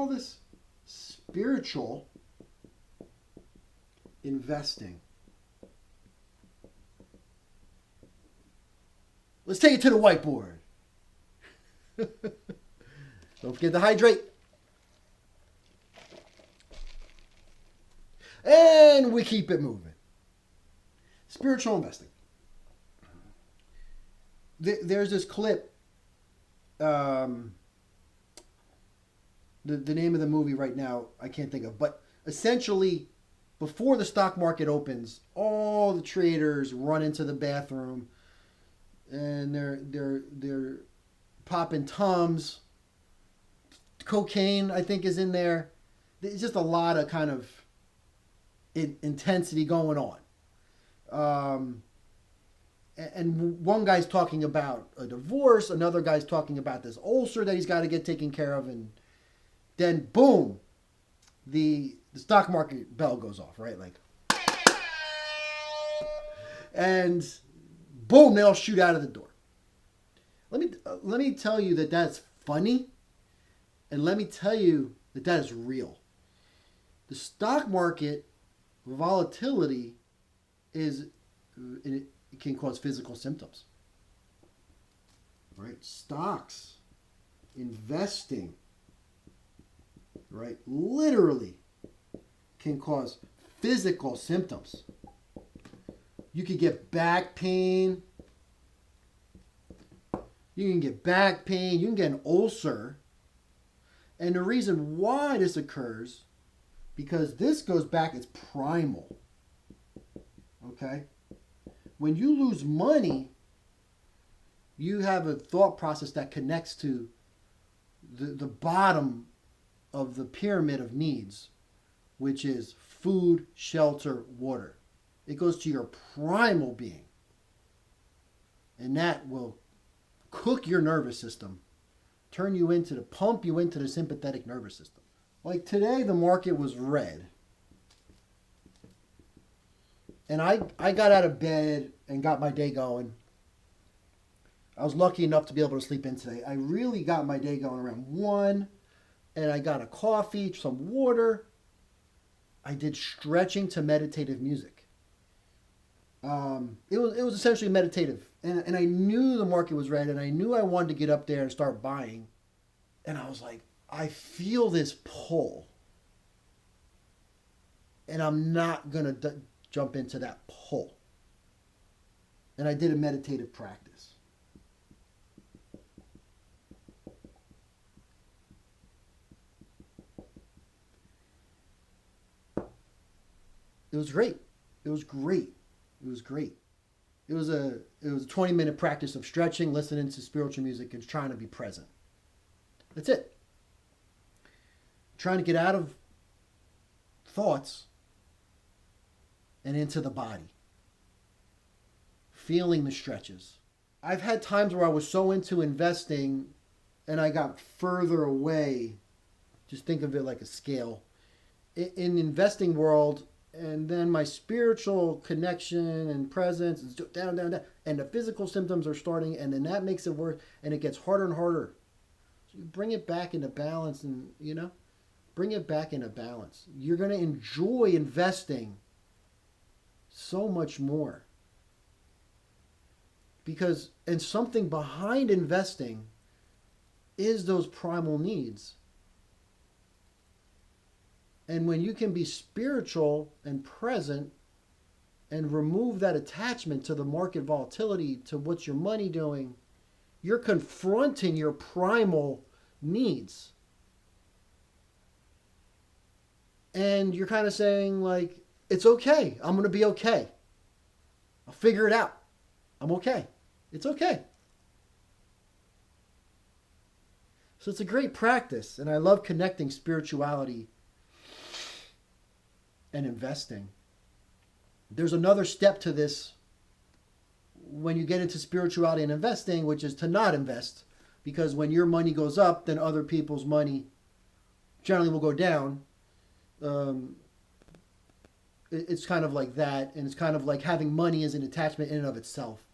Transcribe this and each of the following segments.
call this spiritual investing. Let's take it to the whiteboard. Don't forget to hydrate. And we keep it moving. Spiritual investing. There's this clip. The name of the movie right now, I can't think of. But essentially, before the stock market opens, all the traders run into the bathroom and they're popping Tums. Cocaine, I think, is in there. There's just a lot of kind of intensity going on. And one guy's talking about a divorce, another guy's talking about this ulcer that he's got to get taken care of, and then boom, the stock market bell goes off, right? Like, and boom, they all shoot out of the door. Let me tell you that that's funny, and let me tell you that that is real. The stock market volatility it can cause physical symptoms, right? Stocks, investing, right, literally can cause physical symptoms. You could get back pain. You can get back pain. You can get an ulcer. And the reason why this occurs, because this goes back, it's primal. Okay? When you lose money, you have a thought process that connects to the bottom of the pyramid of needs, which is food, shelter, water. It goes to your primal being. And that will cook your nervous system, pump you into the sympathetic nervous system. Like today, the market was red. And I got out of bed and got my day going. I was lucky enough to be able to sleep in today. I really got my day going around 1, and I got a coffee, some water. I did stretching to meditative music. It was essentially meditative. And I knew the market was red, and I knew I wanted to get up there and start buying. And I was like, I feel this pull. And I'm not going to jump into that pull. And I did a meditative practice. It was great. It was great. It was great. It was a 20-minute practice of stretching, listening to spiritual music, and trying to be present. That's it. Trying to get out of thoughts and into the body. Feeling the stretches. I've had times where I was so into investing and I got further away. Just think of it like a scale. In the investing world, and then my spiritual connection and presence is down, down, down. And the physical symptoms are starting, and then that makes it worse, and it gets harder and harder. So you bring it back into balance, and, bring it back into balance. You're going to enjoy investing so much more. And something behind investing is those primal needs. And when you can be spiritual and present and remove that attachment to the market volatility, to what's your money doing, you're confronting your primal needs. And you're kind of saying, like, it's okay. I'm going to be okay. I'll figure it out. I'm okay. It's okay. So it's a great practice. And I love connecting spirituality and investing. There's another step to this when you get into spirituality and investing, which is to not invest. Because when your money goes up, then other people's money generally will go down. It's kind of like that. And it's kind of like having money as an attachment in and of itself.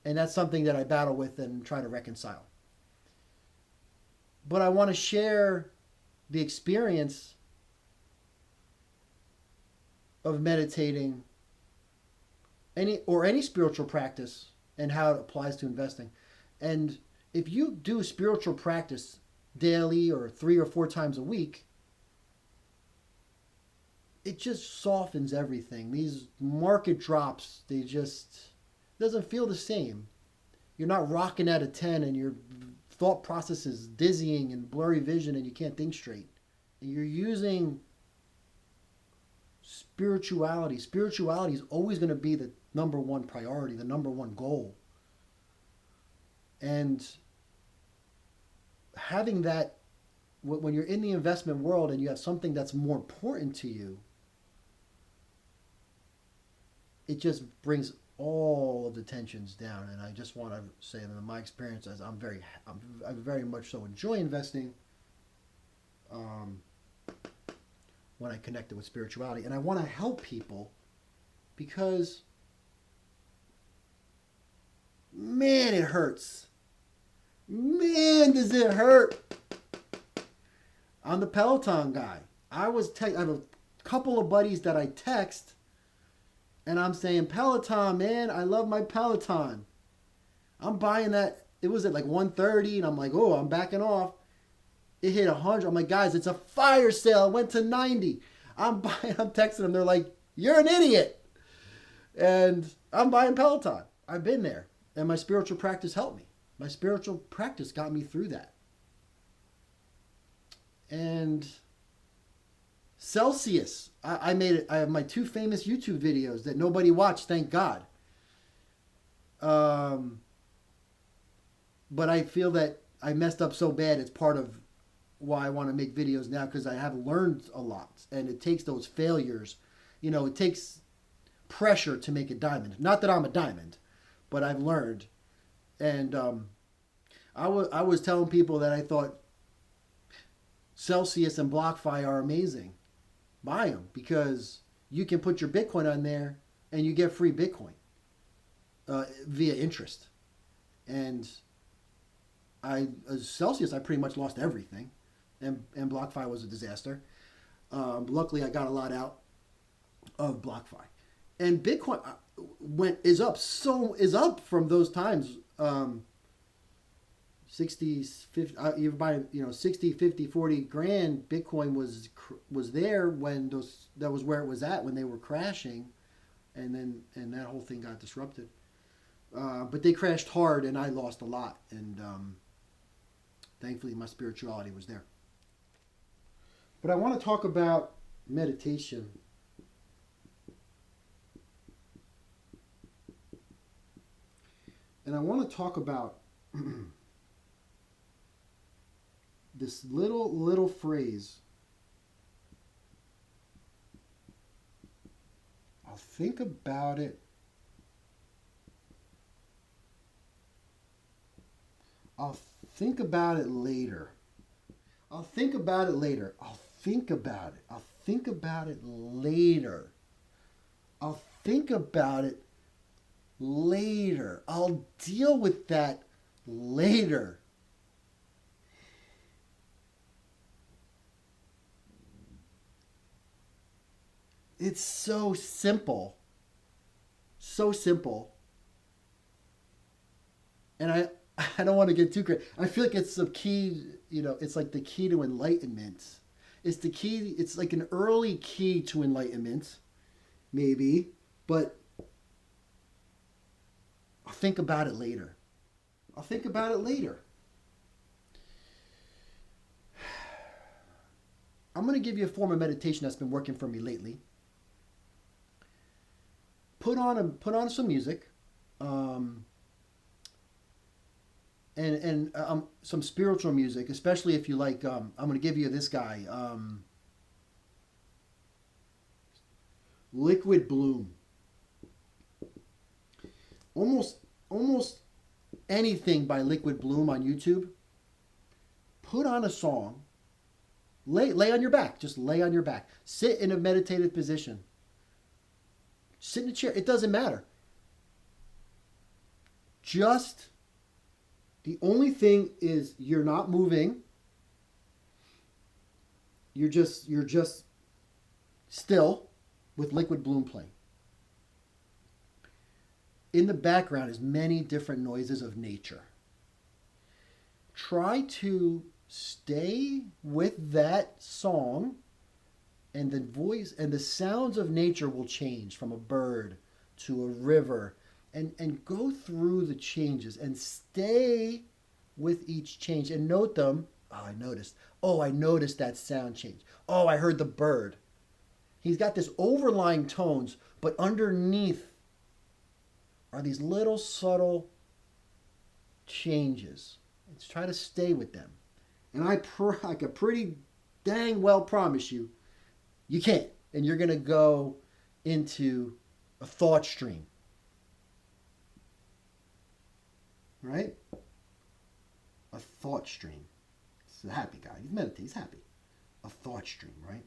And that's something that I battle with and try to reconcile. But I want to share the experience of meditating any spiritual practice and how it applies to investing. And if you do spiritual practice daily or 3 or 4 times a week, it just softens everything. These market drops, they just doesn't feel the same. You're not rocking at a 10 and your thought process is dizzying and blurry vision and you can't think straight. And you're using spirituality. Spirituality is always going to be the number one priority, the number one goal. And having that, when you're in the investment world and you have something that's more important to you, it just brings all of the tensions down. And I just want to say that in my experience, as I very much so enjoy investing when I connect it with spirituality. And I want to help people because, man, it hurts. Man, does it hurt. I'm the Peloton guy. I have a couple of buddies that I text, and I'm saying, Peloton, man, I love my Peloton. I'm buying that. It was at like 130, and I'm like, oh, I'm backing off. It hit 100. I'm like, guys, it's a fire sale. It went to 90. I'm texting them. They're like, you're an idiot. And I'm buying Peloton. I've been there. And my spiritual practice helped me. My spiritual practice got me through that. And Celsius, I made it. I have my 2 famous YouTube videos that nobody watched, thank God. But I feel that I messed up so bad. It's part of why I want to make videos now, because I have learned a lot, and it takes those failures. It takes pressure to make a diamond. Not that I'm a diamond, but I've learned. And I was telling people that I thought Celsius and BlockFi are amazing. Buy them, because you can put your Bitcoin on there and you get free Bitcoin via interest. And Celsius, I pretty much lost everything, and BlockFi was a disaster. Luckily, I got a lot out of BlockFi, and Bitcoin is up from those times. 60, 50, you buy 60, 50, 40 grand. Bitcoin was there when that was where it was at when they were crashing, and that whole thing got disrupted. But they crashed hard, and I lost a lot, and thankfully my spirituality was there. But I want to talk about meditation. And I want to talk about this little phrase. I'll think about it. I'll think about it later. I'll think about it later. I'll think about it. I'll think about it later. I'll think about it later. I'll deal with that later. It's so simple. So simple. And I don't want to get too crazy. I feel like it's the key, it's like the key to enlightenment. It's the key, it's like an early key to enlightenment, maybe, but I'll think about it later. I'll think about it later. I'm going to give you a form of meditation that's been working for me lately. Put on some music, and some spiritual music, especially if you like. I'm going to give you this guy, Liquid Bloom. Almost anything by Liquid Bloom on YouTube. Put on a song. Lay on your back. Just lay on your back. Sit in a meditative position. Sit in a chair. It doesn't matter. Just the only thing is you're not moving. you're just still with liquid bloom playing. In the background is many different noises of nature. Try to stay with that song, and the voice and the sounds of nature will change from a bird to a river, and go through the changes and stay with each change and note them. I noticed that sound change. Oh, I heard the bird. He's got this overlying tones, but underneath are these little subtle changes. Let's try to stay with them. And I could pretty dang well promise you, you can't. And you're going to go into a thought stream. Right? A thought stream. He's a happy guy. He's meditating. He's happy. A thought stream, right?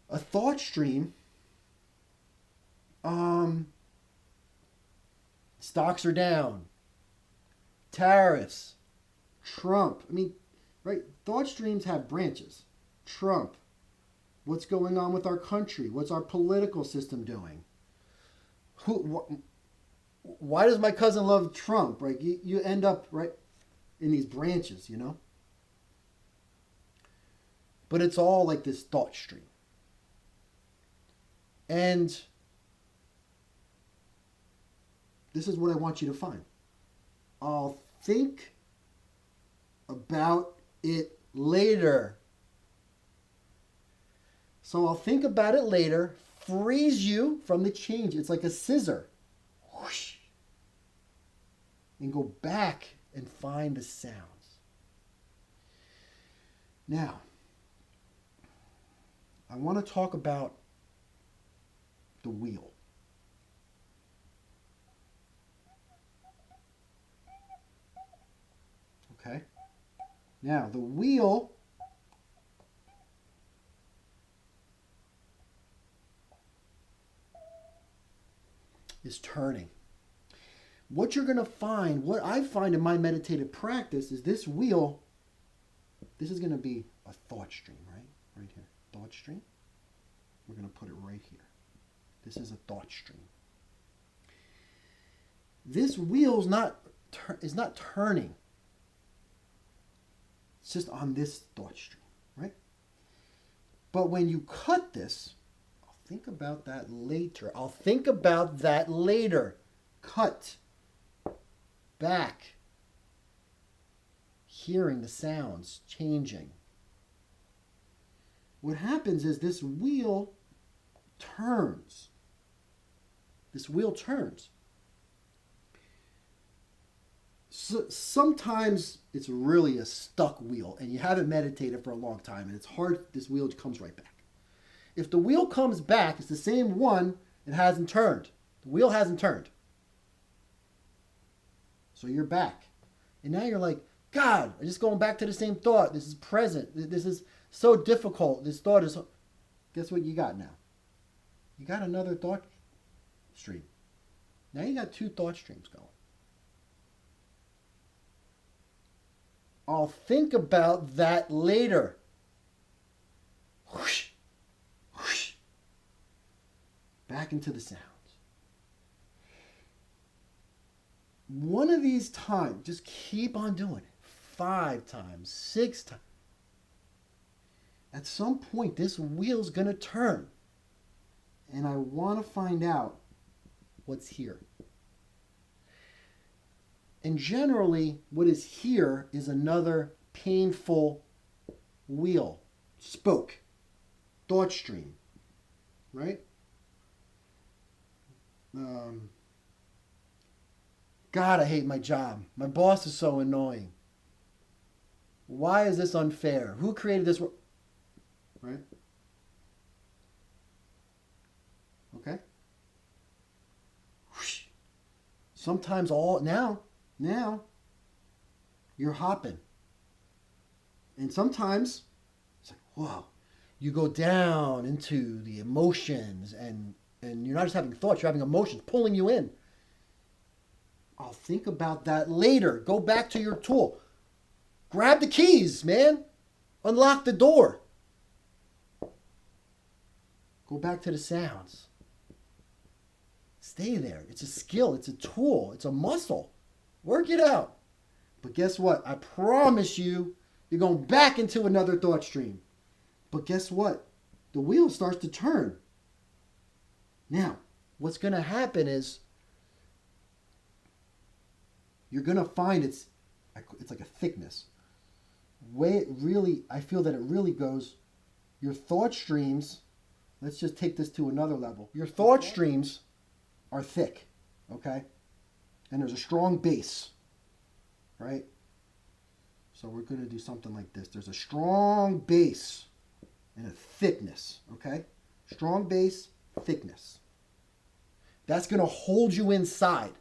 A thought stream. Stocks are down. Tariffs. Trump. Right? Thought streams have branches. Trump. What's going on with our country? What's our political system doing? Why does my cousin love Trump? Right? You end up right in these branches, But it's all like this thought stream. And this is what I want you to find. I'll think about it later. So I'll think about it later, frees you from the change. It's like a scissor. Whoosh. And go back and find the sounds. Now, I want to talk about the wheel. Okay? Now, the wheel is turning. What you're going to find, what I find in my meditative practice is this wheel, this is going to be a thought stream, right? Right here. Thought stream. We're going to put it right here. This is a thought stream. This wheel is not turning. It's just on this thought stream, right? But when you cut this, I'll think about that later. I'll think about that later. Cut. Back. Hearing the sounds changing. What happens is this wheel turns. This wheel turns. So sometimes it's really a stuck wheel and you haven't meditated for a long time and it's hard, this wheel comes right back. If the wheel comes back, it's the same one, it hasn't turned. The wheel hasn't turned. So you're back. And now you're like, God, I'm just going back to the same thought. This is present. This is so difficult. This thought is... Guess what you got now? You got another thought stream. Now you got two thought streams going. I'll think about that later. Whoosh, whoosh. Back into the sounds. One of these times, just keep on doing it. 5 times, 6 times. At some point, this wheel's going to turn. And I want to find out what's here. And generally, what is here is another painful wheel, spoke, thought stream, right? God, I hate my job. My boss is so annoying. Why is this unfair? Who created this? Right? Okay? Sometimes now, you're hopping. And sometimes, it's like, whoa, you go down into the emotions and you're not just having thoughts, you're having emotions pulling you in. I'll think about that later. Go back to your tool. Grab the keys, man. Unlock the door. Go back to the sounds. Stay there. It's a skill. It's a tool. It's a muscle. Work it out. But guess what? I promise you, you're going back into another thought stream. But guess what? The wheel starts to turn. Now, what's going to happen is you're going to find it's like a thickness. I feel that it really goes, your thought streams, let's just take this to another level. Your thought streams are thick, okay? And there's a strong base, right? So we're going to do something like this. There's a strong base and a thickness, okay? Strong base, thickness. That's going to hold you inside.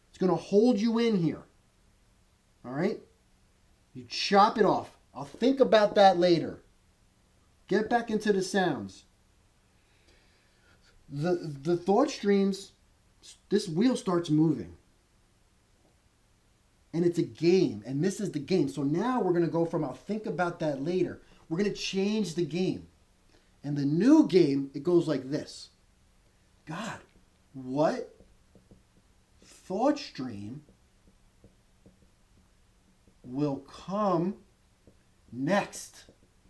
It's going to hold you in here, all right? You chop it off. I'll think about that later. Get back into the sounds. The thought streams, this wheel starts moving. And it's a game. And this is the game. So now we're going to go from I'll think about that later. We're going to change the game. And the new game, it goes like this. God, what thought stream will come next,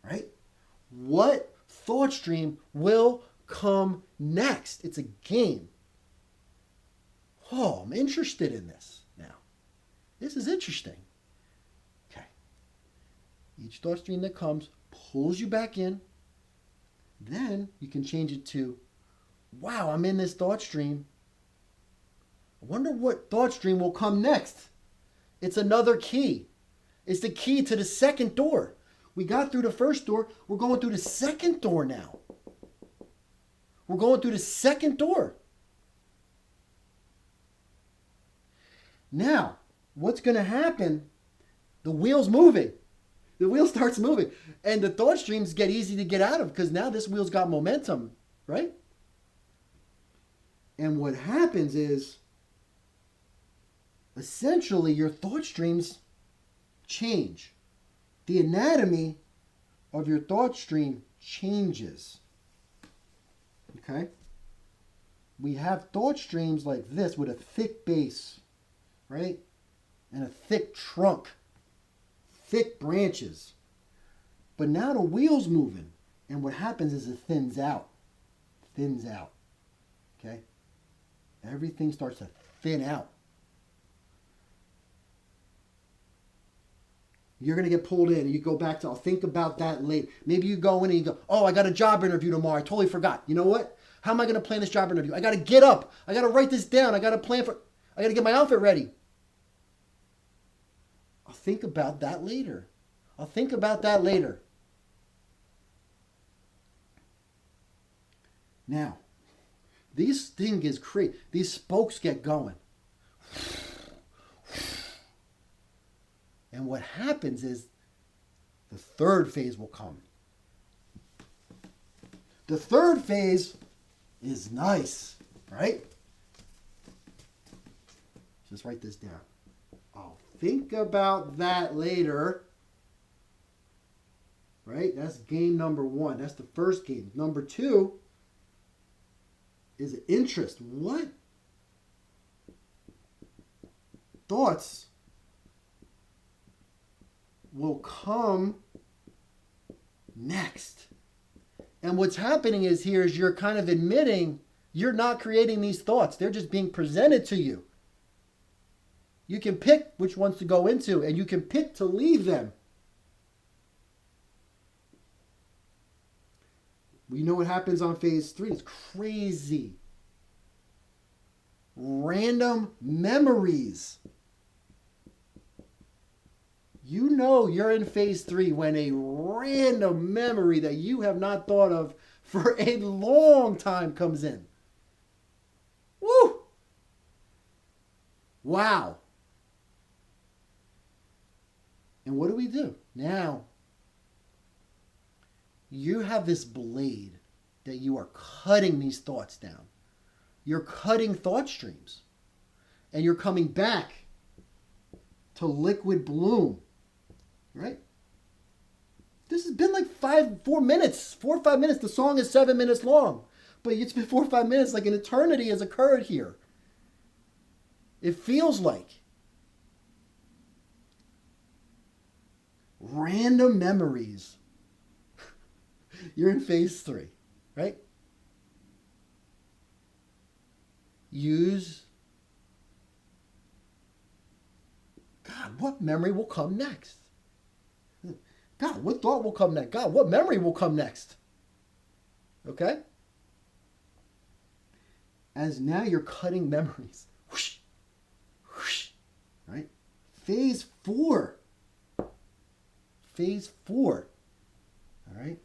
right? What thought stream will come next? It's a game. Oh, I'm interested in this now. This is interesting. Okay. Each thought stream that comes pulls you back in. Then you can change it to, wow, I'm in this thought stream. I wonder what thought stream will come next. It's another key. It's the key to the second door. We got through the first door. We're going through the second door now. We're going through the second door. Now, what's going to happen? The wheel's moving. The wheel starts moving. And the thought streams get easy to get out of because now this wheel's got momentum, right? And what happens is, essentially, your thought streams change. The anatomy of your thought stream changes. Okay? We have thought streams like this with a thick base, right? And a thick trunk, thick branches. But now the wheel's moving, and what happens is it thins out. Thins out. Okay? Everything starts to thin out. You're going to get pulled in and you go back to, I'll think about that later. Maybe you go in and you go, oh, I got a job interview tomorrow. I totally forgot. You know what? How am I going to plan this job interview? I got to get up. I got to write this down. I got to I got to get my outfit ready. I'll think about that later. I'll think about that later. Now, this thing is crazy. These spokes get going. And what happens is the third phase will come. The third phase is nice, right? Just write this down. I'll think about that later. Right? That's game number one. That's the first game. Number two is interest. What thoughts will come next? And what's happening is you're kind of admitting you're not creating these thoughts. They're just being presented to you. You can pick which ones to go into, and you can pick to leave them. We know what happens on phase 3. It's crazy. Random memories. You know you're in phase 3 when a random memory that you have not thought of for a long time comes in. Woo! Wow. And what do? Now, you have this blade that you are cutting these thoughts down. You're cutting thought streams. And you're coming back to liquid bloom. Right? This has been like 4 minutes, 4 or 5 minutes. The song is 7 minutes long, but it's been 4 or 5 minutes. Like an eternity has occurred here. It feels like random memories. You're in phase 3, right? Use, God, what memory will come next? God, what thought will come next? God, what memory will come next? Okay? As now you're cutting memories. Whoosh, whoosh, right? Phase 4. Phase 4. All right?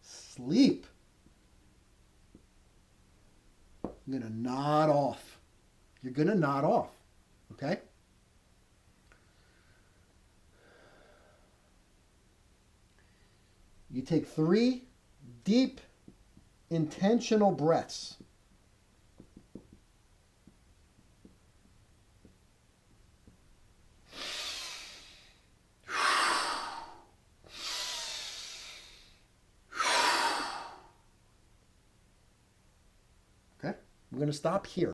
Sleep. You're going to nod off. You're going to nod off. Okay? You take 3 deep, intentional breaths. Okay? We're going to stop here.